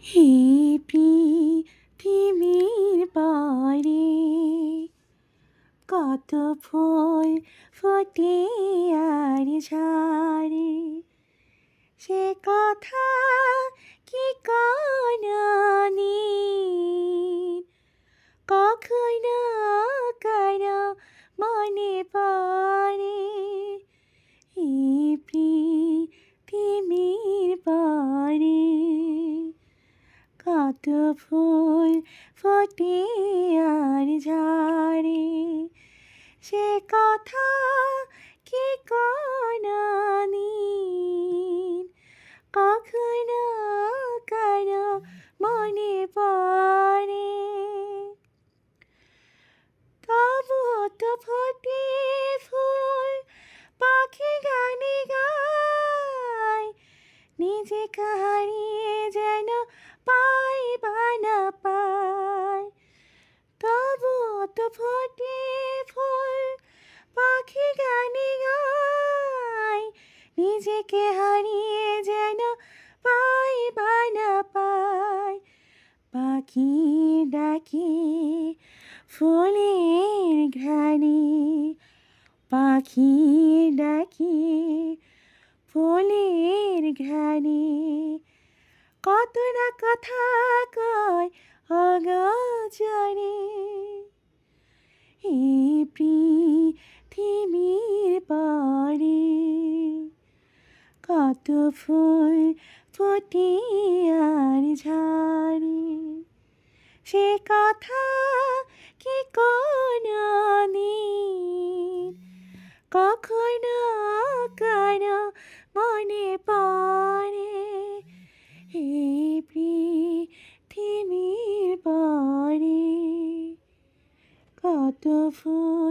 হে পৃথিবীর পারে কত ফুল ফোটে আর ঝরে, সে কথা কি কানানি কখনো কারো মনে পড়ে। এই পৃথিবীর পারে কত ফুল ফোটে আর ঝরে, সে কথা কি কোনদিন কখনো কারো মনে পড়ে। তবুও তো ফোটে ফুল, পাখি গানে গায়, নিজেকে হারিয়ে যেন পাই বা না পাই। তবুও তো ফোটে ফুল, পাখি গানে গায়, নিজেকে হারিয়ে যেন পাই বা না পাই। পাখি ডাকে ফুলের ঘ্রাণে, পাখি ডাকে ফুলের ঘ্রাণে, কত না কথা কয় অগোচরে। এই পৃথিবীর পারে কত ফুল ফোটে আর ঝরে, সে কথা কি কোনদিন কখনো কারো মনে পড়ে। এই পৃথিবীর পারে কত ফুল